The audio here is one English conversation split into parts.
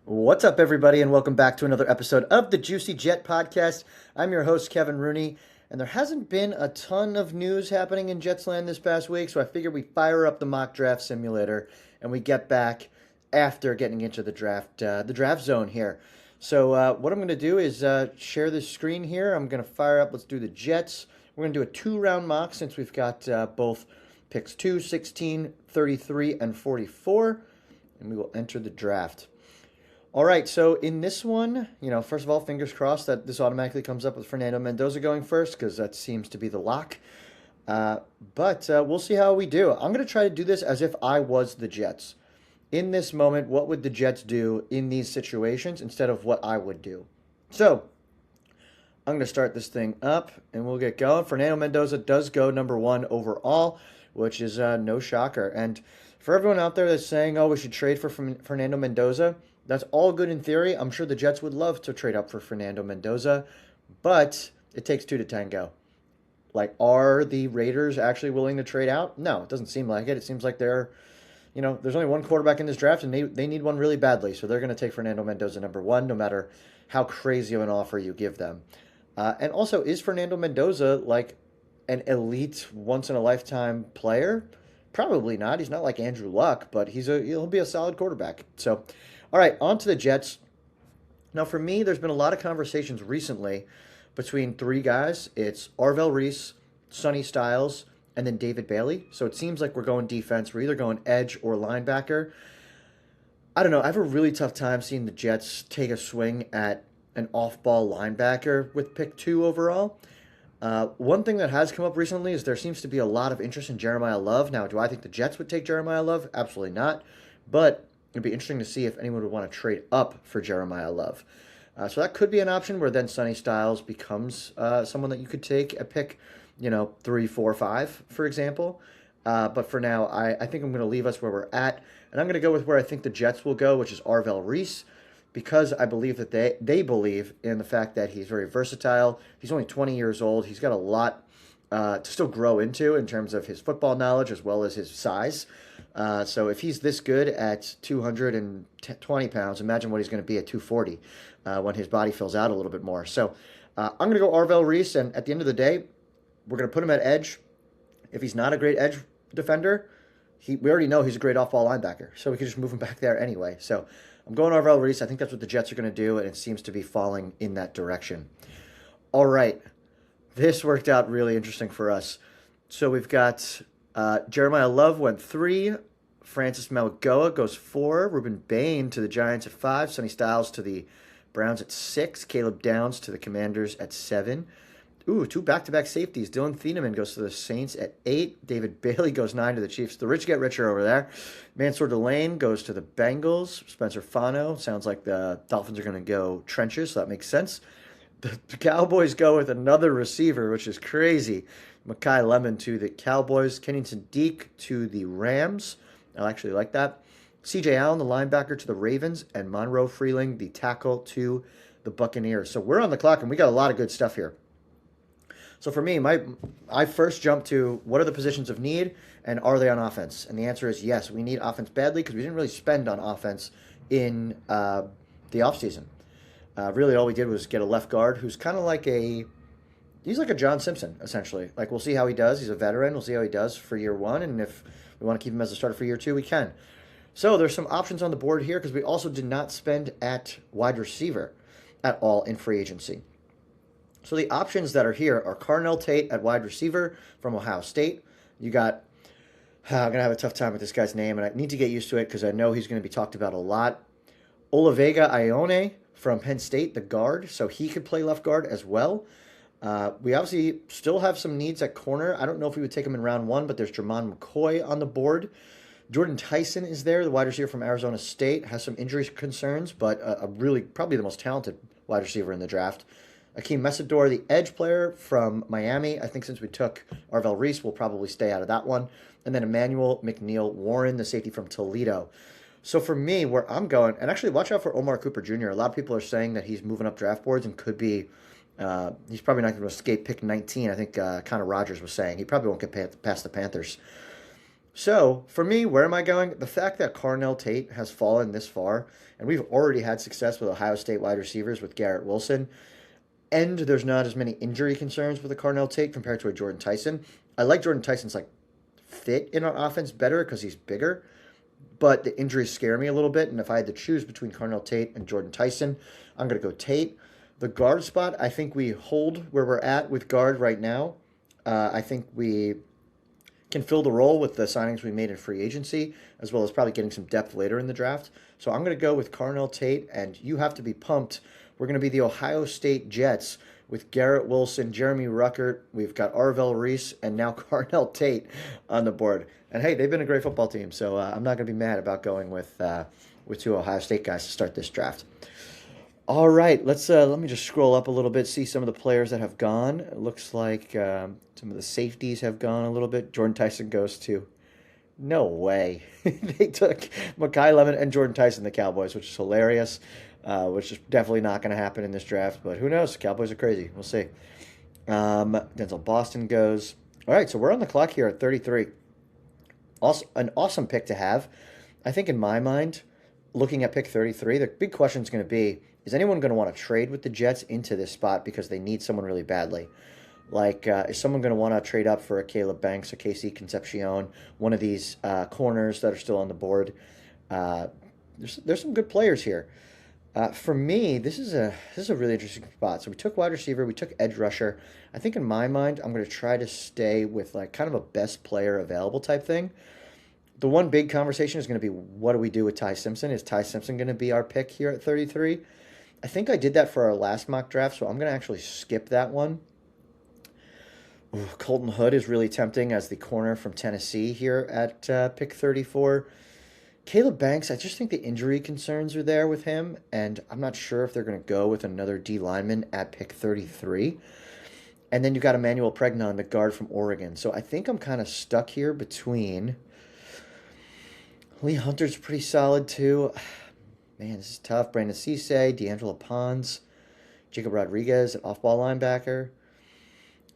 What's up, everybody, and welcome back to another episode of the Juicy Jet Podcast. I'm your host, Kevin Rooney, and there hasn't been a ton of news happening in Jetsland this past week, so I figured we fire up the mock draft simulator and we get back after getting into the draft zone here. So what I'm going to do is share this screen here. I'm going to fire up, let's do the Jets. We're going to do a two-round mock since we've got both picks 2, 16, 33, and 44, and we will enter the draft. All right, so in this one, first of all, fingers crossed that this automatically comes up with Fernando Mendoza going first because that seems to be the lock. But we'll see how we do. I'm going to try to do this as if I was the Jets. In this moment, what would the Jets do in these situations instead of what I would do? So I'm going to start this thing up and we'll get going. Fernando Mendoza does go number 1 overall, which is no shocker. And for everyone out there that's saying, oh, we should trade for Fernando Mendoza, that's all good in theory. I'm sure the Jets would love to trade up for Fernando Mendoza, but it takes two to tango. Like, are the Raiders actually willing to trade out? No, it doesn't seem like it. It seems like there's only one quarterback in this draft, and they need one really badly. So they're going to take Fernando Mendoza number 1, no matter how crazy of an offer you give them. And also, is Fernando Mendoza like an elite, once-in-a-lifetime player? Probably not. He's not like Andrew Luck, but he'll be a solid quarterback. So, all right, on to the Jets. Now, for me, there's been a lot of conversations recently between three guys. It's Arvell Reese, Sonny Styles, and then David Bailey. So it seems like we're going defense. We're either going edge or linebacker. I don't know. I have a really tough time seeing the Jets take a swing at an off-ball linebacker with pick 2 overall. One thing that has come up recently is there seems to be a lot of interest in Jeremiah Love. Now, do I think the Jets would take Jeremiah Love? Absolutely not. But it'd be interesting to see if anyone would want to trade up for Jeremiah Love. So that could be an option where then Sonny Styles becomes someone that you could take at pick, 3, 4, 5, for example. But for now, I think I'm going to leave us where we're at. And I'm going to go with where I think the Jets will go, which is Arvell Reese, because I believe that they believe in the fact that he's very versatile. He's only 20 years old. He's got a lot to still grow into in terms of his football knowledge as well as his size. So if he's this good at 220 pounds, imagine what he's going to be at 240 when his body fills out a little bit more. So I'm going to go Arvell Reese, and at the end of the day, we're going to put him at edge. If he's not a great edge defender, we already know he's a great off-ball linebacker, so we can just move him back there anyway. So I'm going Arvell Reese. I think that's what the Jets are going to do, and it seems to be falling in that direction. All right. This worked out really interesting for us. So we've got Jeremiah Love went 3. Francis Mauigoa goes 4. Ruben Bain to the Giants at 5. Sonny Styles to the Browns at 6. Caleb Downs to the Commanders at 7. Ooh, 2 back-to-back safeties. Dylan Thieneman goes to the Saints at 8. David Bailey goes 9 to the Chiefs. The rich get richer over there. Mansour Delane goes to the Bengals. Spencer Fano. Sounds like the Dolphins are going to go trenches, so that makes sense. The Cowboys go with another receiver, which is crazy. Mekhi Lemon to the Cowboys. Kennington Deke to the Rams. I actually like that. C.J. Allen, the linebacker, to the Ravens. And Monroe Freeling, the tackle, to the Buccaneers. So we're on the clock, and we got a lot of good stuff here. So for me, I first jump to what are the positions of need, and are they on offense? And the answer is yes. We need offense badly because we didn't really spend on offense in the offseason. Really, all we did was get a left guard who's kind of like he's like a John Simpson, essentially. Like, we'll see how he does. He's a veteran. We'll see how he does for year 1, and if we want to keep him as a starter for year 2, we can. So there's some options on the board here because we also did not spend at wide receiver at all in free agency. So the options that are here are Carnell Tate at wide receiver from Ohio State. You got, I'm going to have a tough time with this guy's name, and I need to get used to it because I know he's going to be talked about a lot. Olavega Ione from Penn State, the guard, so he could play left guard as well. We obviously still have some needs at corner. I don't know if we would take him in round 1, but there's Jermon McCoy on the board. Jordan Tyson is there, the wide receiver from Arizona State, has some injury concerns, but a really probably the most talented wide receiver in the draft. Akeem Mesidor, the edge player from Miami. I think since we took Arvell Reese, we'll probably stay out of that one. And then Emmanuel McNeil Warren, the safety from Toledo. So for me, where I'm going, and actually watch out for Omar Cooper Jr. A lot of people are saying that he's moving up draft boards and could be, he's probably not going to escape pick 19. I think Connor Rogers was saying he probably won't get past the Panthers. So, for me, where am I going? The fact that Carnell Tate has fallen this far, and we've already had success with Ohio State wide receivers with Garrett Wilson, and there's not as many injury concerns with a Carnell Tate compared to a Jordan Tyson. I like Jordan Tyson's like fit in our offense better because he's bigger, but the injuries scare me a little bit. And if I had to choose between Carnell Tate and Jordan Tyson, I'm going to go Tate. The guard spot, I think we hold where we're at with guard right now. I think we can fill the role with the signings we made in free agency, as well as probably getting some depth later in the draft. So I'm going to go with Carnell Tate, and you have to be pumped. We're going to be the Ohio State Jets with Garrett Wilson, Jeremy Ruckert. We've got Arvell Reese, and now Carnell Tate on the board. And hey, they've been a great football team, so I'm not going to be mad about going with two Ohio State guys to start this draft. All right, let me just scroll up a little bit, see some of the players that have gone. It looks like some of the safeties have gone a little bit. Jordan Tyson goes to no way. They took Mekhi Lemon and Jordan Tyson, the Cowboys, which is hilarious, which is definitely not going to happen in this draft. But who knows? Cowboys are crazy. We'll see. Denzel Boston goes. All right, so we're on the clock here at 33. Also, an awesome pick to have. I think in my mind, looking at pick 33, the big question is going to be, is anyone going to want to trade with the Jets into this spot because they need someone really badly? Like, is someone going to want to trade up for a Caleb Banks, a KC Concepcion, one of these corners that are still on the board? There's some good players here. For me, this is a really interesting spot. So we took wide receiver, we took edge rusher. I think in my mind, I'm going to try to stay with like kind of a best player available type thing. The one big conversation is going to be, what do we do with Ty Simpson? Is Ty Simpson going to be our pick here at 33? I think I did that for our last mock draft, so I'm going to actually skip that one. Ooh, Colton Hood is really tempting as the corner from Tennessee here at pick 34. Caleb Banks, I just think the injury concerns are there with him, and I'm not sure if they're going to go with another D lineman at pick 33. And then you've got Emmanuel Pregnon, the guard from Oregon. So I think I'm kind of stuck here between... Lee Hunter's pretty solid too. Man, this is tough. Brandon Cisse, D'Angelo Pons, Jacob Rodriguez, an off-ball linebacker.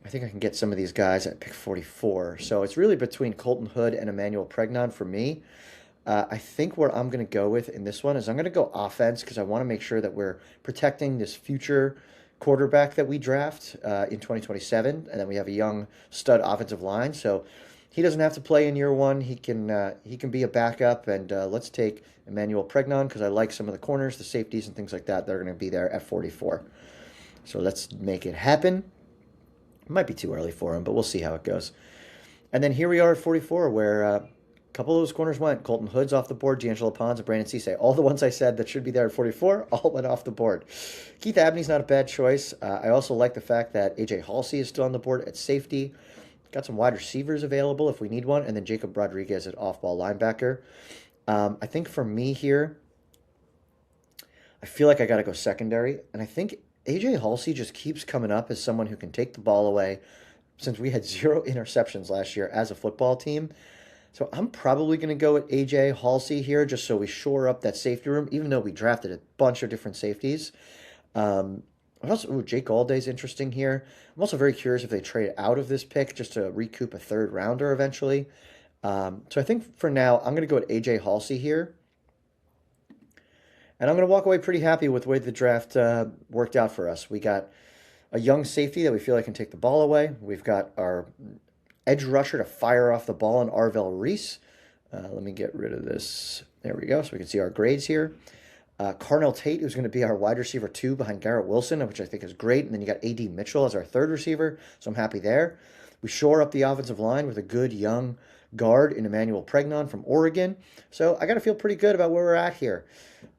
I think I can get some of these guys at pick 44. So it's really between Colton Hood and Emmanuel Pregnon for me. I think where I'm going to go with in this one is I'm going to go offense because I want to make sure that we're protecting this future quarterback that we draft in 2027, and then we have a young stud offensive line. So he doesn't have to play in year one. He can be a backup, and let's take Emmanuel Pregnon because I like some of the corners, the safeties, and things like that. They're going to be there at 44. So let's make it happen. It might be too early for him, but we'll see how it goes. And then here we are at 44, where a couple of those corners went. Colton Hood's off the board, D'Angelo Pons, and Brandon Cisse. All the ones I said that should be there at 44 all went off the board. Keith Abney's not a bad choice. I also like the fact that A.J. Halsey is still on the board at safety. Got some wide receivers available if we need one, and then Jacob Rodriguez at off-ball linebacker. I think for me here, I feel like I got to go secondary, and I think A.J. Halsey just keeps coming up as someone who can take the ball away since we had 0 interceptions last year as a football team. So I'm probably going to go with A.J. Halsey here just so we shore up that safety room, even though we drafted a bunch of different safeties. Jake Alday's interesting here. I'm also very curious if they trade out of this pick just to recoup a third rounder eventually. So I think for now, I'm going to go with A.J. Halsey here. And I'm going to walk away pretty happy with the way the draft worked out for us. We got a young safety that we feel like can take the ball away. We've got our edge rusher to fire off the ball in Arvell Reese. Let me get rid of this. There we go, so we can see our grades here. Carnell Tate, who's going to be our wide receiver 2 behind Garrett Wilson, which I think is great. And then you got A.D. Mitchell as our third receiver, so I'm happy there. We shore up the offensive line with a good young guard in Emmanuel Pregnon from Oregon. So I got to feel pretty good about where we're at here.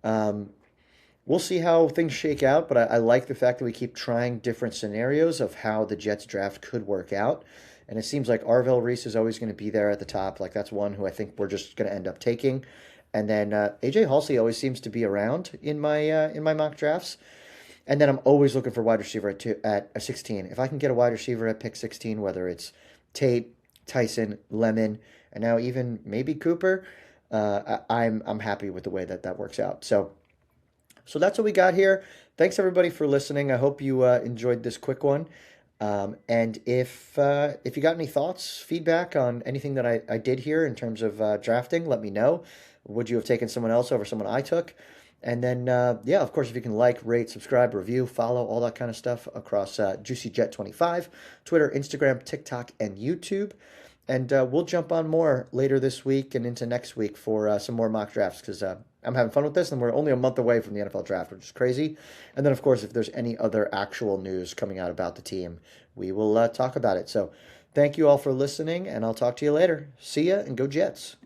We'll see how things shake out, but I like the fact that we keep trying different scenarios of how the Jets draft could work out. And it seems like Arvell Reese is always going to be there at the top. Like that's one who I think we're just going to end up taking. And then A.J. Halsey always seems to be around in my mock drafts. And then I'm always looking for wide receiver at 16. If I can get a wide receiver at pick 16, whether it's Tate, Tyson, Lemon, and now even maybe Cooper, I'm happy with the way that works out. So that's what we got here. Thanks everybody for listening. I hope you enjoyed this quick one. And if you got any thoughts, feedback on anything that I did here in terms of drafting, let me know. Would you have taken someone else over someone I took? And then, yeah, of course, if you can like, rate, subscribe, review, follow, all that kind of stuff across JuicyJet25, Twitter, Instagram, TikTok, and YouTube. And we'll jump on more later this week and into next week for some more mock drafts because I'm having fun with this, and we're only a month away from the NFL draft, which is crazy. And then, of course, if there's any other actual news coming out about the team, we will talk about it. So thank you all for listening, and I'll talk to you later. See ya, and go Jets.